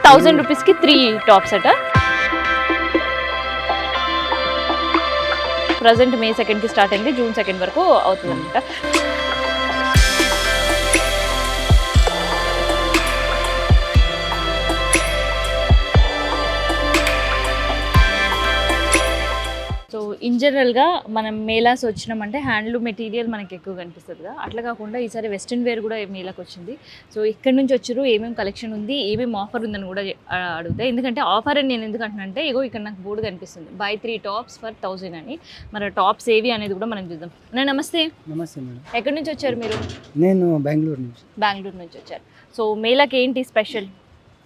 1000 రూపీస్కి 3 టాప్స్ అట. ప్రజెంట్ మే 2కి స్టార్ట్ అయింది, జూన్ 2 వరకు అవుతుంది అనమాట. సో ఇన్ జనరల్గా మనం మేలాస్ వచ్చినామంటే హ్యాండ్లూమ్ మెటీరియల్ మనకి ఎక్కువ కనిపిస్తుంది కదా, అట్లా కాకుండా ఈసారి వెస్ట్రన్ వేర్ కూడా మేలాకి వచ్చింది. సో ఇక్కడ నుంచి వచ్చారు, ఏమేమి కలెక్షన్ ఉంది, ఏమేమి ఆఫర్ ఉందని కూడా అడుగుతాయి. ఎందుకంటే ఆఫర్ అని నేను ఎందుకు అంటున్నానంటే, ఇగో ఇక్కడ నాకు బోర్డు కనిపిస్తుంది, బై 3 టాప్స్ ఫర్ 1000 అని. మరి టాప్స్ ఏవి అనేది కూడా మనం చూద్దాం. నమస్తే. నమస్తే మేడం. ఎక్కడి నుంచి వచ్చారు మీరు? నేను బెంగళూరు నుంచి. బెంగళూరు నుంచి వచ్చారు. సో మేలాకి ఏంటి స్పెషల్?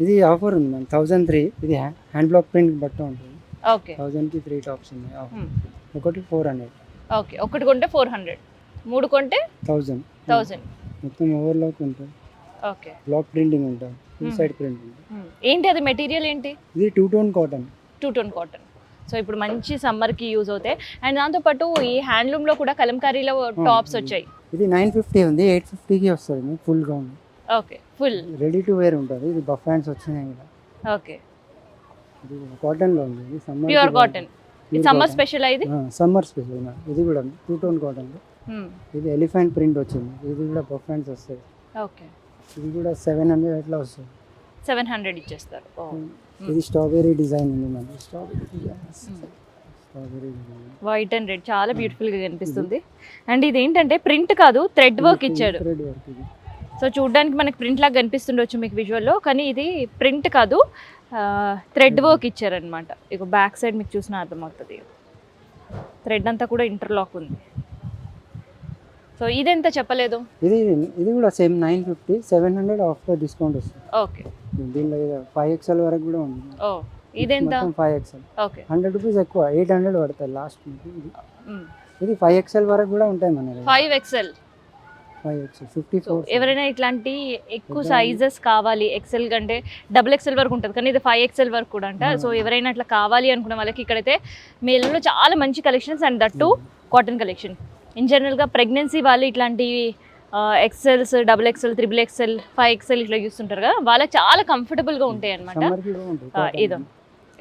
ఇది ఆఫర్ ఉంది మ్యామ్, 1003. ఇది హ్యాండ్ బ్లాక్ ప్రింట్ బట్ట ఉంటుంది. ఓకే, 1000కి 3 టాప్స్ ఉన్నాయి. ఒకటి 400. ఓకే, ఒకటి కొంటే 400, 3 కొంటే 1000. మొత్తం ఓవర్లాక్ ఉంటుంది. ఓకే, బ్లాక్ ప్రింటింగ్ ఉంటుంది, ఫుల్ సైడ్ ప్రింట్ ఉంటుంది. ఏంటి అది మెటీరియల్ ఏంటి? ఇది 2 tone cotton. 2 tone cotton. So ఇప్పుడు మంచి సమ్మర్కి యూజ్ అవుతాయి. అండ్ దాంతోపాటు ఈ హ్యాండ్లూమ్లో కూడా కలంకారీలో టాప్స్ వచ్చాయి. ఇది 950 ఉంది, 850కి వస్తుంది ఫుల్గా ఉంది. Okay, full ready to wear ఉంటుంది. ఇది బఫ్ హ్యాండ్స్ వచ్చినాయి కదా. ఓకే, ఇది కాటన్లో ఉంది. ఇది సమ్మర్ ప్యూర్ కాటన్. ఇది సమ్మర్ స్పెషల్ ఇది. సమ్మర్ స్పెషల్ ఇది కూడా 2 టోన్ కాటన్. ఇది ఎలిఫెంట్ ప్రింట్ వచ్చింది. ఇది కూడా బఫ్ హ్యాండ్స్ వస్తాయి. ఓకే, ఇది కూడా 700 అట్లా వస్తుంది. 700 ఇచ్చేస్తారు. ఇది స్ట్రాబెరీ డిజైన్ ఉంది మనకి. Strawberry design. White and red చాలా బ్యూటిఫుల్ గా కనిపిస్తుంది. అండ్ ఇది ఏంటంటే ప్రింట్ కాదు, థ్రెడ్ వర్క్ ఇచ్చాడు. థ్రెడ్ వర్క్ ఇది. సో చూడడానికి మనకి ప్రింట్ లాగా కనిపిస్తుండొచ్చు మీకు విజువల్లో, కానీ ఇది ప్రింట్ కాదు, థ్రెడ్ వర్క్ ఇచ్చారనమాట. ఇక బ్యాక్ సైడ్ మీకు చూసినా అర్థమవుతుంది, థ్రెడ్ అంతా కూడా ఇంటర్లాక్ ఉంది. సో ఇదెంత చెప్పలేదు? ఇది కూడా సేమ్ 950, 700 ఆఫ్టర్ డిస్కౌంట్ వస్తుంది. ఓకే, దీనిలో 5XL వరకు కూడా ఉంది. ఓ ఇదెంత? 5XL. ఓకే, 100 రూపీస్ ఎక్కువ, 800 పడుతుంది లాస్ట్. ఇది 5XL వరకు కూడా ఉంటాయి మన దగ్గర. 5XL. 5XL 54. ఎవరైనా ఇట్లాంటి ఎక్కువ సైజెస్ కావాలి, ఎక్సెల్ కంటే XXL వరకు ఉంటుంది, కానీ ఇది 5XL వరకు కూడా అంట. సో ఎవరైనా అట్లా కావాలి అనుకున్న వాళ్ళకి ఇక్కడైతే మేలలో చాలా మంచి collections, and that cotton collection. In జనరల్గా ప్రెగ్నెన్సీ వాళ్ళు ఇట్లాంటి XLs, XXL, XXL, 5XL ఇట్లా చూస్తుంటారు కదా, వాళ్ళకి చాలా కంఫర్టబుల్గా ఉంటాయి అనమాట.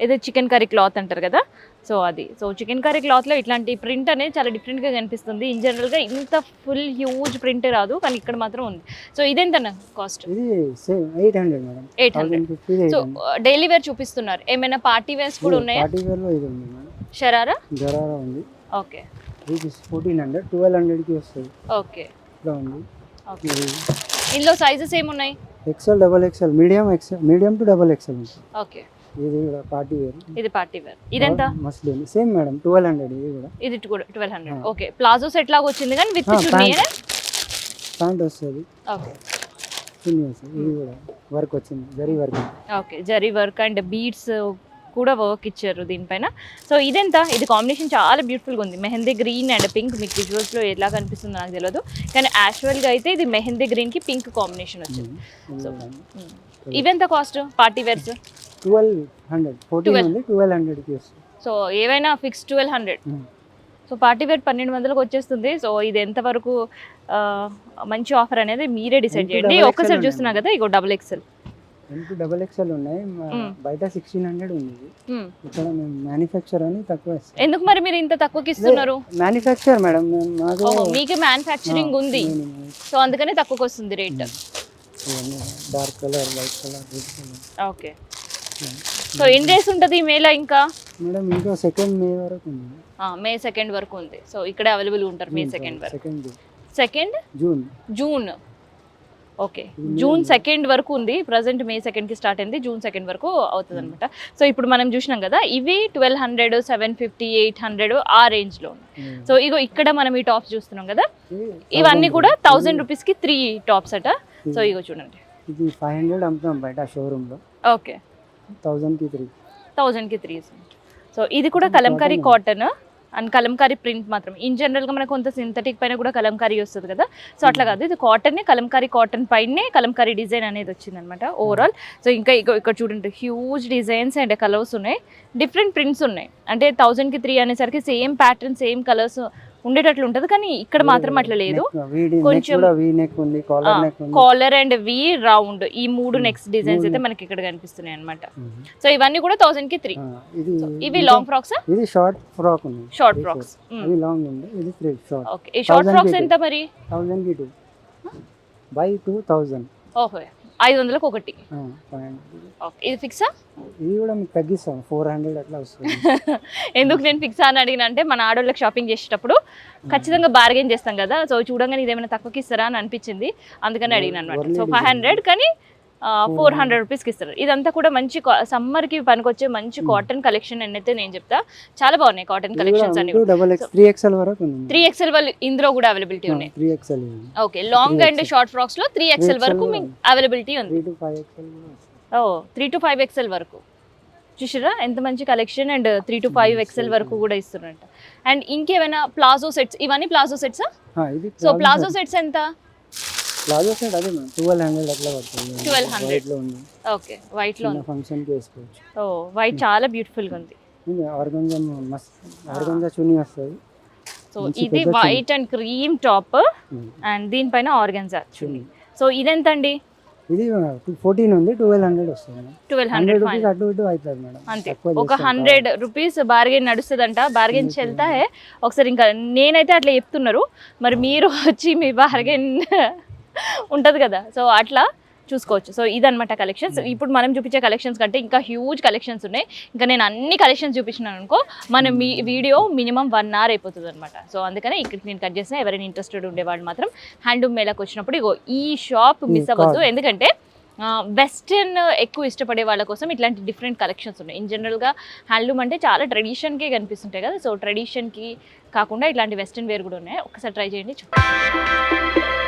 ఇది చికెన్ కర్రీ క్లాత్ అంటారు కదా, సో అది. సో చికెన్ కర్రీ క్లాత్లో ఇట్లాంటి ప్రింట్ అనేది చాలా డిఫరెంట్గా కనిపిస్తుంది. ఇన్ జనరల్గా ఇంత ఫుల్ హ్యూజ్ ప్రింట్ రాదు, కానీ ఇక్కడ మాత్రం ఉంది. సో ఇదెంత కాస్ట్? ఇది 800 మేడం. 800. సో డైలీ వేర్ చూపిస్తున్నారు, ఏమైనా పార్టీ వేర్స్ కూడా ఉన్నాయా? పార్టీ వేర్లో ఇది ఉంది మేడం. షరారా ఉంది. ఓకే, ఇది 1400, 1200కి వస్తుంది. ఓకే, ఇట్లా ఉంది. ఓకే. ఇందులో సైజెస్ ఏమున్నాయి? XL, XXL, medium to XXL ఉంటుంది. ఓకే, ఇది కూడా పార్టీ వేర్. ఇది పార్టీ వేర్. ఇదెంత? Muslin same madam, 1200. ఇది కూడా 1200. ఓకే, ప్లాజో సెట్ లాగా వచ్చింది కానీ విత్ చున్నీ ప్యాంట్ వస్తుంది. ఓకే, చున్నీ వస్తుంది. ఇది కూడా వర్క్ వచ్చింది, zari work. Okay, zari work and beads కూడా వర్క్ ఇచ్చారు దీనిపైన. సో ఇదెంత? ఇది కాంబినేషన్ చాలా బ్యూటిఫుల్గా ఉంది, మెహందీ గ్రీన్ అండ్ పింక్. మీకు విజువల్స్లో ఎలా కనిపిస్తుందో నాకు తెలియదు, కానీ యాక్చువల్గా అయితే ఇది మెహందీ గ్రీన్కి పింక్ కాంబినేషన్ వచ్చింది. సో ఇవెంత కాస్ట్ పార్టీ వేర్స్? 1200. 14 ఉంది, 1200కి వస్తుంది. సో ఏవైనా ఫిక్స్ 1200. సో పార్టీ వేర్ 1200కి వచ్చేస్తుంది. సో ఇది ఎంతవరకు మంచి ఆఫర్ అనేది మీరే డిసైడ్ చేయండి. ఒక్కసారి చూస్తున్నా కదా, ఇగో XXL. XXL ఉన్నాయి, బయట 1600 ఉంది. ఇక్కడ మేము మ్యానుఫ్యాక్చర్ అని తక్కువ ఇస్తాం. ఎందుకు మరి మీరు ఇంత తక్కువకి ఇస్తున్నారు? మ్యానుఫ్యాక్చర్ మేడం, మీకు మ్యానుఫ్యాక్చరింగ్ ఉంది, సో అందుకనే తక్కువకి వస్తుంది rate. Dark colour, light colour, red colour. Okay, so ఎన్ని డేస్ ఉంటుంది మేళ? ఇంకా మేడం ఇంకా 2nd మే వరకు ఉంది. మే 2 వరకు ఉంది. సో ఇక్కడ అవైలబుల్ ఉంటారు మే 2 వరకు. 2nd June. ఓకే, జూన్ 2 వరకు ఉంది. ప్రజెంట్ మే 2కి స్టార్ట్ అయింది, జూన్ 2 వరకు అవుతుంది అనమాట. సో ఇప్పుడు మనం చూసినాం కదా, ఇవి 1200, 750, 800 ఆ రేంజ్లో ఉంది. సో ఇగో ఇక్కడ మనం ఈ టాప్స్ చూస్తున్నాం కదా, ఇవన్నీ కూడా 1000 రూపీస్కి 3 టాప్స్ అట. సో ఇగో చూడండి, ఇది 500 అమ్ముతాం బయట షోరూంలో. ఓకే, 1000కి 3. 1000కి 3. సో ఇది కూడా Kalamkari cotton and Kalamkari print మాత్రం. ఇన్ జనరల్గా మనకు కొంత సింథటిక్ పైన కూడా కలంకారీ వస్తుంది కదా, సో అట్లా కాదు, ఇది కాటన్నే, కలంకారీ కాటన్ పైనే కలంకారీ డిజైన్ అనేది వచ్చింది అనమాట ఓవరాల్. సో ఇంకా ఇక్కడ చూడండి, హ్యూజ్ డిజైన్స్ అండ్ కలర్స్ ఉన్నాయి, డిఫరెంట్ ప్రింట్స్ ఉన్నాయి. అంటే 1000కి 3 అనేసరికి సేమ్ ప్యాటర్న్, సేమ్ కలర్స్ ఉండేటట్లు ఉంటుంది, కానీ ఇక్కడ మాత్రం అట్లా లేదు. కొంచెం కొంచెం వీ నెక్ ఉంది, కాలర్ నెక్ ఉంది. కాలర్ అండ్ వి రౌండ్ ఈ 3 నెక్స్ట్ డిజైన్స్ అయితే మనకి ఇక్కడ కనిపిస్తున్నాయి అన్నమాట. సో ఇవన్నీ కూడా 1000 కి 3. ఇది ఇవి లాంగ్ ఫ్రాక్స్, ఇది షార్ట్ ఫ్రాక్ ఉంది, షార్ట్ ఫ్రాక్స్. ఇది లాంగ్ ఉంది, ఇది షార్ట్. ఓకే, ఈ షార్ట్ ఫ్రాక్స్ ఎంత మరి? 1000 కి 2 బై 2000. ఓహో, 500కి ఒకటి. ఓకే, ఇది ఫిక్సా? ఇది కూడా మీకు తగ్గిస్తాం, 400 అట్లా వస్తుంది. ఎందుకు నేను ఫిక్స్ అని అడిగిన అంటే, మన ఆడోళ్ళకి షాపింగ్ చేసేటప్పుడు ఖచ్చితంగా బార్గెన్ చేస్తాం కదా, సో చూడంగానే ఇదేమైనా తక్కువకి ఇస్తారా అని అనిపించింది, అందుకని అడిగిన అనమాట. సో 500 కానీ 400 రూపీస్కి ఇస్తారు. ఇదంతా కూడా మంచి సమ్మర్కి పనికొచ్చే మంచి కాటన్ కలెక్షన్ అని అయితే నేను చెప్తా. చాలా బాగున్నాయి కాటన్ కలెక్షన్స్ అన్ని. 3XL వరకు ఉంది. 3XL వాళ్ళు ఇందులో కూడా అవైలబిలిటీ ఉన్నాయి. 3XL. Okay, long and short frocks లో 3XL వరకు మీకు అవైలబిలిటీ ఉంది. 3 to 5XL. Oh, 3 to 5XL వరకు చూసారా ఎంత మంచి కలెక్షన్. అండ్ 3 to 5XL వరకు కూడా ఇస్తున్నారంట. అండ్ ఇంకేమైనా ప్లాజో సెట్స్, ఇవన్నీ ప్లాజో సెట్సా? ఇది సో ప్లాజో సెట్స్ ఎంత? ప్లాజో సెట్ అదే మేడం 1200 అట్లా పడుతుంది. 1200 వైట్ లో ఉంది. ఓకే, వైట్ లో ఉంది. ఫంక్షన్ కి వేసుకోవచ్చు. ఓ, వైట్ చాలా బ్యూటిఫుల్ గా ఉంది. ఇది ఆర్గంజా మస్త్, ఆర్గంజా చున్నీ వస్తుంది. సో ఇది white and cream top and దీనిపైన ఆర్గంజా చున్నీ. సో ఇదెంత అండి? ఇది 14 ఉంది, 1200 వస్తుంది. 1200 రూపీస్ అటు ఇటు అవుతుంది మేడం. అంతే, ఒక 100 రూపీస్ బార్గెన్ నడుస్తుందంట. బార్గెన్ చెల్తా ఒకసారి, ఇంకా నేనైతే అట్లా చెప్తున్నారు, మరి మీరు వచ్చి మీ బార్గెన్ ఉంటుంది కదా, సో అట్లా చూసుకోవచ్చు. సో ఇదన్నమాట కలెక్షన్స్. ఇప్పుడు మనం చూపించే కలెక్షన్స్ కంటే ఇంకా హ్యూజ్ కలెక్షన్స్ ఉన్నాయి. ఇంకా నేను అన్ని కలెక్షన్స్ చూపించినాను అనుకో, మన మీ వీడియో మినిమం 1 hour అయిపోతుంది అనమాట. సో అందుకనే ఇక్కడ నేను కట్ చేసిన. ఎవరైనా ఇంట్రెస్టెడ్ ఉండేవాళ్ళు మాత్రం హ్యాండ్లూమ్ మేళకు వచ్చినప్పుడు ఇగో ఈ షాప్ మిస్ అవ్వద్దు. ఎందుకంటే వెస్టర్న్ ఎక్కువ ఇష్టపడే వాళ్ళ కోసం ఇట్లాంటి డిఫరెంట్ కలెక్షన్స్ ఉన్నాయి. ఇన్ జనరల్గా హ్యాండ్లూమ్ అంటే చాలా ట్రెడిషన్కే కనిపిస్తుంటాయి కదా, సో ట్రెడిషన్కి కాకుండా ఇట్లాంటి వెస్టర్న్ వేర్ కూడా ఉన్నాయి. ఒకసారి ట్రై చేయండి, చూడండి.